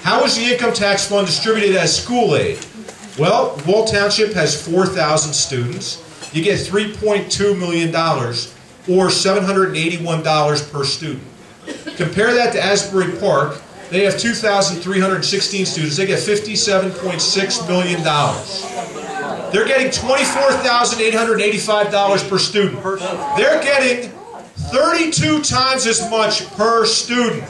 How is the income tax fund distributed as school aid? Well, Wall Township has 4,000 students. You get $3.2 million, or $781 per student. Compare that to Asbury Park. They have 2,316 students. They get $57.6 million. They're getting $24,885 per student. They're getting 32 times as much per student.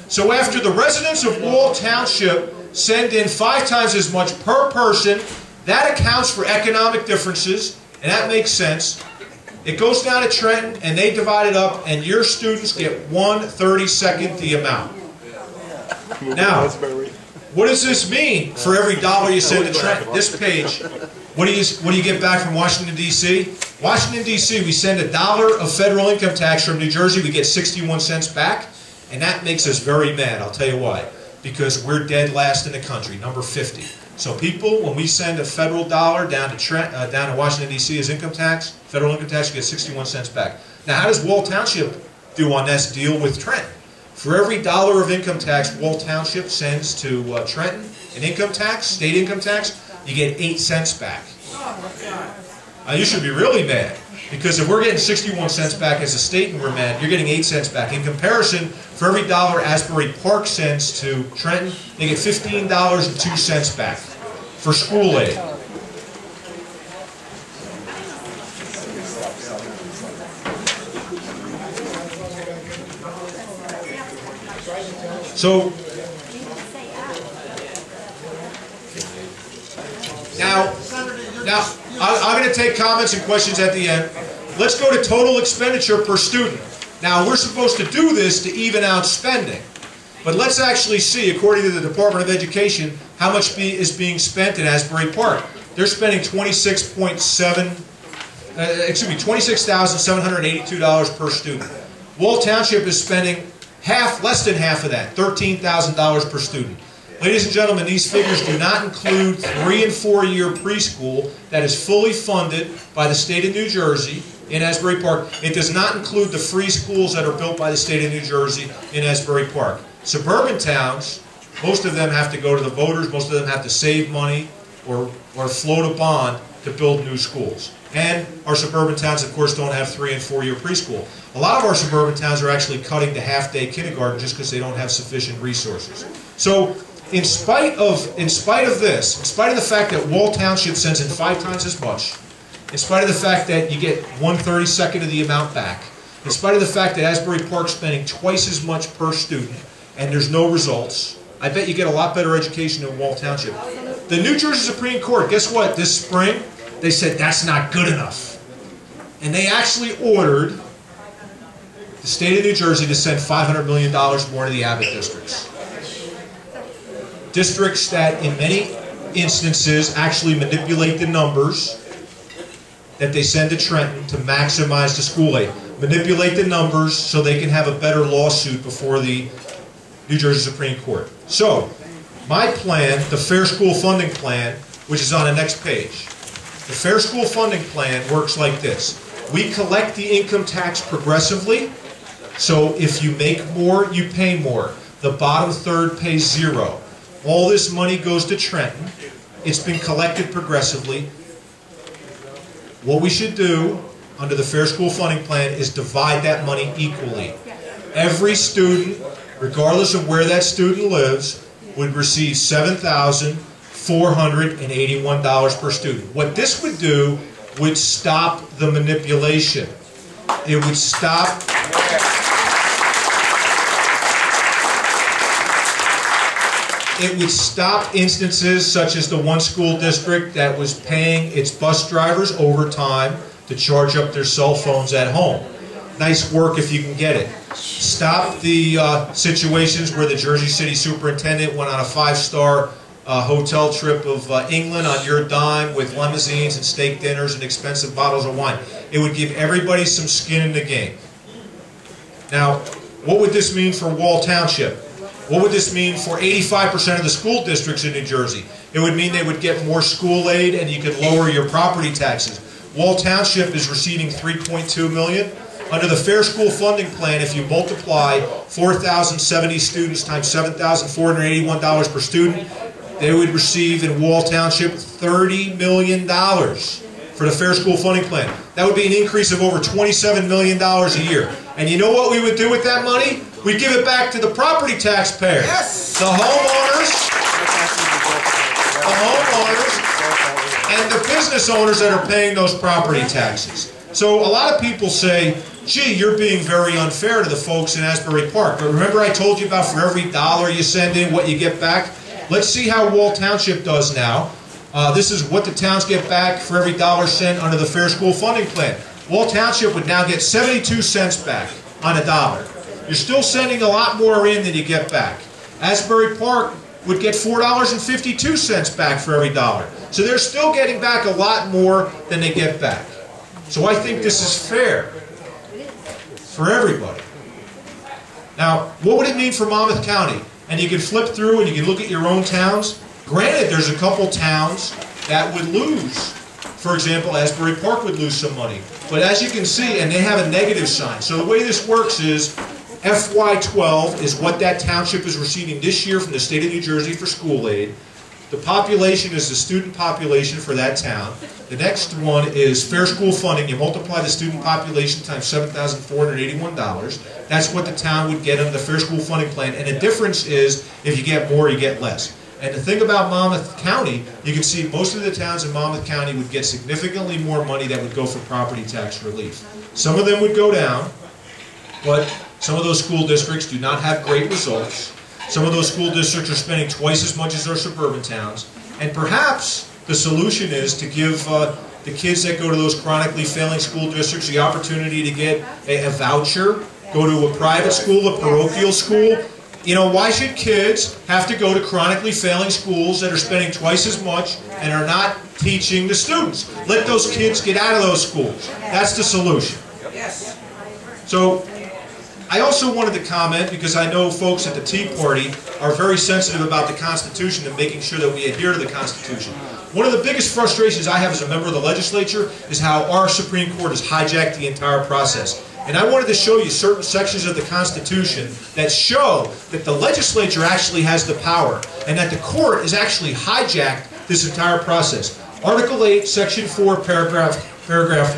So after the residents of Wall Township send in 5 times as much per person, that accounts for economic differences, and that makes sense. It goes down to Trenton, and they divide it up, and your students get 1/32 the amount. Now, what does this mean for every dollar you send to Trenton? This page, what do you get back from Washington, D.C.? Washington, D.C., we send $1 of federal income tax from New Jersey, we get 61 cents back, and that makes us very mad. I'll tell you why. Because we're dead last in the country, number 50. So people, when we send a federal dollar down to Washington, D.C. as income tax, federal income tax, you get 61 cents back. Now, how does Wall Township do on this deal with Trenton? For every dollar of income tax Wall Township sends to Trenton, in income tax, state income tax, you get 8 cents back. You should be really mad, because if we're getting 61 cents back as a state and we're mad, you're getting 8 cents back. In comparison, for every dollar Asbury Park sends to Trenton, they get $15.02 back for school aid. So, now I'm going to take comments and questions at the end. Let's go to total expenditure per student. Now, we're supposed to do this to even out spending. But let's actually see, according to the Department of Education, how much is being spent in Asbury Park. They're spending $26,782 per student. Wall Township is spending less than half of that, $13,000 per student. Ladies and gentlemen, these figures do not include 3- and 4-year preschool that is fully funded by the state of New Jersey in Asbury Park. It does not include the free schools that are built by the state of New Jersey in Asbury Park. Suburban towns, most of them have to go to the voters, most of them have to save money or float a bond to build new schools. And our suburban towns, of course, don't have 3- and 4-year preschool. A lot of our suburban towns are actually cutting to half-day kindergarten just because they don't have sufficient resources. So, in spite of this, in spite of the fact that Wall Township sends in 5 times as much, in spite of the fact that you get 1/32 of the amount back, in spite of the fact that Asbury Park's spending twice as much per student, and there's no results, I bet you get a lot better education in Wall Township. The New Jersey Supreme Court, guess what? This spring, they said that's not good enough. And they actually ordered the state of New Jersey to send $500 million more to the Abbott districts. Districts that in many instances actually manipulate the numbers that they send to Trenton to maximize the school aid. Manipulate the numbers so they can have a better lawsuit before the New Jersey Supreme Court. So, my plan, the Fair School Funding Plan, which is on the next page. The Fair School Funding Plan works like this. We collect the income tax progressively, so if you make more, you pay more. The bottom third pays 0. All this money goes to Trenton. It's been collected progressively. What we should do under the Fair School Funding Plan is divide that money equally. Every student, regardless of where that student lives, would receive $7,481 per student. What this would do would stop the manipulation. It would stop... It would stop instances such as the one school district that was paying its bus drivers overtime to charge up their cell phones at home. Nice work if you can get it. Stop the situations where the Jersey City superintendent went on a 5-star hotel trip of England on your dime with limousines and steak dinners and expensive bottles of wine. It would give everybody some skin in the game. Now, what would this mean for Wall Township? What would this mean for 85% of the school districts in New Jersey? It would mean they would get more school aid and you could lower your property taxes. Wall Township is receiving $3.2 million. Under the Fair School Funding Plan, if you multiply 4,070 students times $7,481 per student, they would receive in Wall Township $30 million for the Fair School Funding Plan. That would be an increase of over $27 million a year. And you know what we would do with that money? We'd give it back to the property taxpayers. Yes. The homeowners, and the business owners that are paying those property taxes. So a lot of people say, gee, you're being very unfair to the folks in Asbury Park. But remember I told you about for every dollar you send in, what you get back? Let's see how Wall Township does now. This is what the towns get back for every dollar sent under the Fair School Funding Plan. Wall Township would now get 72 cents back on a dollar. You're still sending a lot more in than you get back. Asbury Park would get $4.52 back for every dollar. So they're still getting back a lot more than they get back. So I think this is fair for everybody. Now, what would it mean for Monmouth County? And you can flip through and you can look at your own towns. Granted, there's a couple towns that would lose. For example, Asbury Park would lose some money. But as you can see, and they have a negative sign. So the way this works is FY12 is what that township is receiving this year from the state of New Jersey for school aid. The population is the student population for that town. The next one is Fair School Funding. You multiply the student population times $7,481. That's what the town would get under the Fair School Funding Plan. And the difference is if you get more, you get less. And the thing about Monmouth County, you can see most of the towns in Monmouth County would get significantly more money that would go for property tax relief. Some of them would go down, but some of those school districts do not have great results. Some of those school districts are spending twice as much as their suburban towns. And perhaps the solution is to give the kids that go to those chronically failing school districts the opportunity to get a voucher, go to a private school, a parochial school. You know, why should kids have to go to chronically failing schools that are spending twice as much and are not teaching the students? Let those kids get out of those schools. That's the solution. Yes. So, I also wanted to comment, because I know folks at the Tea Party are very sensitive about the Constitution and making sure that we adhere to the Constitution. One of the biggest frustrations I have as a member of the legislature is how our Supreme Court has hijacked the entire process. And I wanted to show you certain sections of the Constitution that show that the legislature actually has the power and that the court has actually hijacked this entire process. Article 8, Section 4, Paragraph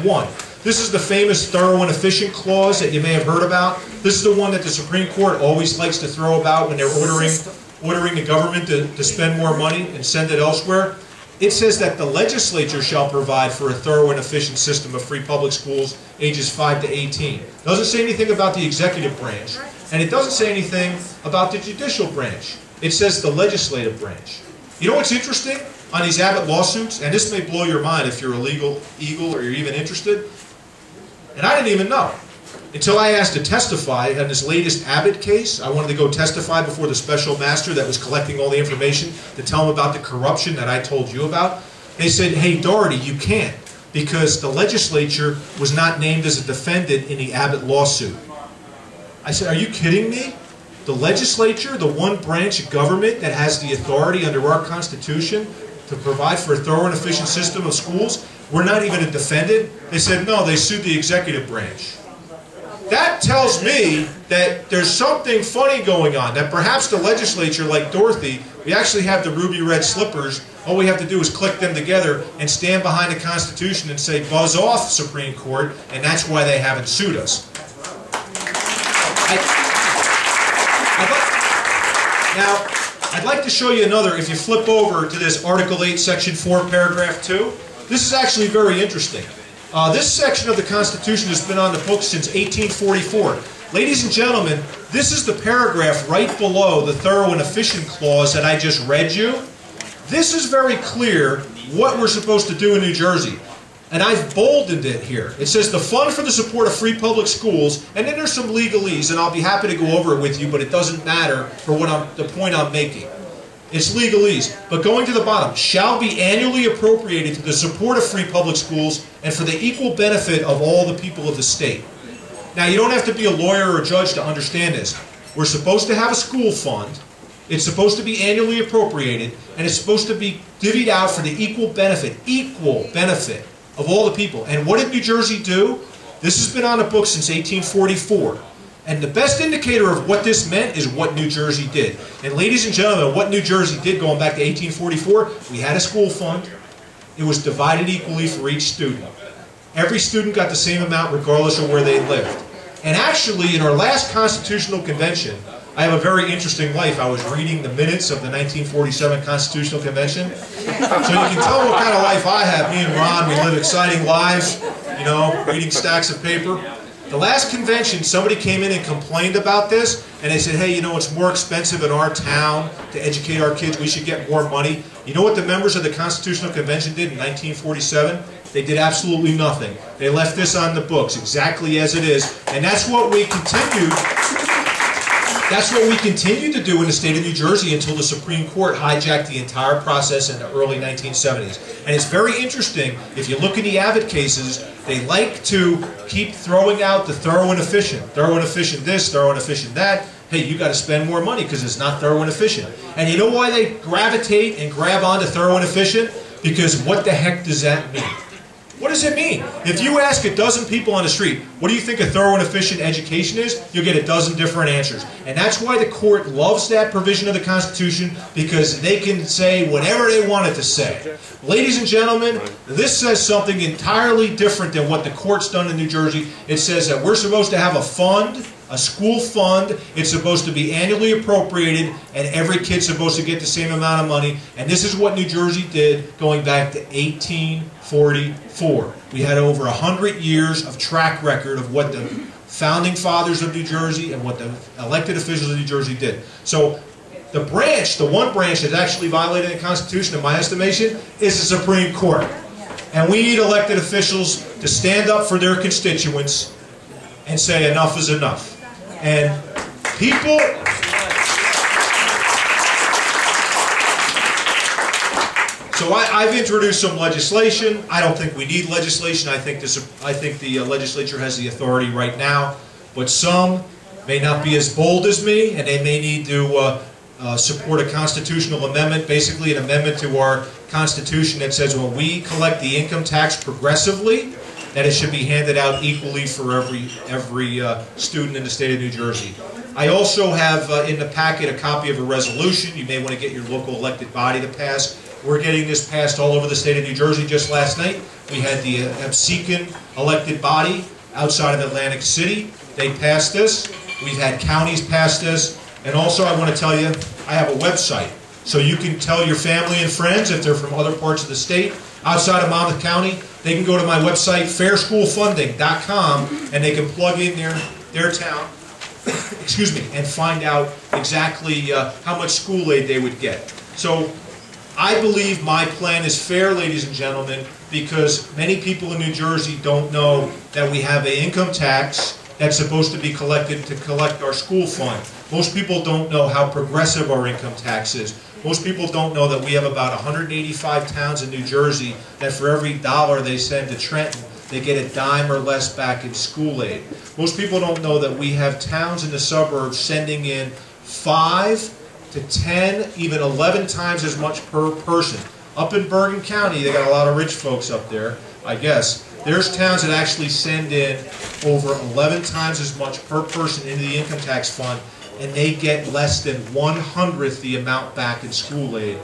1. This is the famous thorough and efficient clause that you may have heard about. This is the one that the Supreme Court always likes to throw about when they're ordering the government to spend more money and send it elsewhere. It says that the legislature shall provide for a thorough and efficient system of free public schools ages 5 to 18. It doesn't say anything about the executive branch, and it doesn't say anything about the judicial branch. It says the legislative branch. You know what's interesting on these Abbott lawsuits, and this may blow your mind if you're a legal eagle or you're even interested, and I didn't even know. Until I asked to testify on this latest Abbott case. I wanted to go testify before the special master that was collecting all the information to tell him about the corruption that I told you about. They said, hey, Doherty, you can't, because the legislature was not named as a defendant in the Abbott lawsuit. I said, are you kidding me? The legislature, the one branch of government that has the authority under our Constitution to provide for a thorough and efficient system of schools, we're not even a defendant? They said, no, they sued the executive branch. That tells me that there's something funny going on, that perhaps the legislature, like Doherty, we actually have the ruby red slippers. All we have to do is click them together and stand behind the Constitution and say, buzz off, Supreme Court, and that's why they haven't sued us. Now, I'd like to show you another. If you flip over to this Article 8, Section 4, Paragraph 2, this is actually very interesting. This section of the Constitution has been on the books since 1844. Ladies and gentlemen, this is the paragraph right below the thorough and efficient clause that I just read you. This is very clear what we're supposed to do in New Jersey. And I've bolded it here. It says the fund for the support of free public schools, and then there's some legalese, and I'll be happy to go over it with you, but it doesn't matter for the point I'm making. It's legalese. But going to the bottom, shall be annually appropriated to the support of free public schools and for the equal benefit of all the people of the state. Now, you don't have to be a lawyer or a judge to understand this. We're supposed to have a school fund. It's supposed to be annually appropriated, and it's supposed to be divvied out for the equal benefit of all the people. And what did New Jersey do? This has been on the books since 1844. And the best indicator of what this meant is what New Jersey did. And ladies and gentlemen, what New Jersey did going back to 1844, we had a school fund. It was divided equally for each student. Every student got the same amount regardless of where they lived. And actually, in our last Constitutional Convention, I have a very interesting life. I was reading the minutes of the 1947 Constitutional Convention. So you can tell what kind of life I have. Me and Ron, we live exciting lives, you know, reading stacks of paper. The last convention, somebody came in and complained about this, and they said, hey, you know, it's more expensive in our town to educate our kids. We should get more money. You know what the members of the Constitutional Convention did in 1947? They did absolutely nothing. They left this on the books exactly as it is, and that's what we continued. That's what we continued to do in the state of New Jersey until the Supreme Court hijacked the entire process in the early 1970s. And it's very interesting, if you look at the Abbott cases, they like to keep throwing out the thorough and efficient. Thorough and efficient this, thorough and efficient that. Hey, you got to spend more money because it's not thorough and efficient. And you know why they gravitate and grab onto thorough and efficient? Because what the heck does that mean? What does it mean? If you ask a dozen people on the street, what do you think a thorough and efficient education is? You'll get a dozen different answers. And that's why the court loves that provision of the Constitution, because they can say whatever they wanted to say. Ladies and gentlemen, this says something entirely different than what the court's done in New Jersey. It says that we're supposed to have a fund, a school fund. It's supposed to be annually appropriated, and every kid's supposed to get the same amount of money. And this is what New Jersey did going back to 1844. We had over 100 years of track record of what the founding fathers of New Jersey and what the elected officials of New Jersey did. So the branch, the one branch that's actually violated the Constitution, in my estimation, is the Supreme Court. And we need elected officials to stand up for their constituents and say enough is enough. And people, so I've introduced some legislation. I don't think we need legislation. I think the legislature has the authority right now. But some may not be as bold as me, and they may need to support a constitutional amendment, basically an amendment to our Constitution that says when we collect the income tax progressively, that it should be handed out equally for every student in the state of New Jersey. I also have in the packet a copy of a resolution you may want to get your local elected body to pass. We're getting this passed all over the state of New Jersey. Just last night, we had the Absecon elected body outside of Atlantic City. They passed this. We've had counties pass this. And also, I want to tell you, I have a website. So you can tell your family and friends, if they're from other parts of the state, outside of Monmouth County, they can go to my website, fairschoolfunding.com, and they can plug in their town, excuse me, and find out exactly how much school aid they would get. So I believe my plan is fair, ladies and gentlemen, because many people in New Jersey don't know that we have an income tax that's supposed to be collected to collect our school fund. Most people don't know how progressive our income tax is. Most people don't know that we have about 185 towns in New Jersey that for every dollar they send to Trenton, they get a dime or less back in school aid. Most people don't know that we have towns in the suburbs sending in 5 to 10, even 11 times as much per person. Up in Bergen County, they got a lot of rich folks up there, I guess. There's towns that actually send in over 11 times as much per person into the income tax fund, and they get less than 1/100th the amount back in school aid.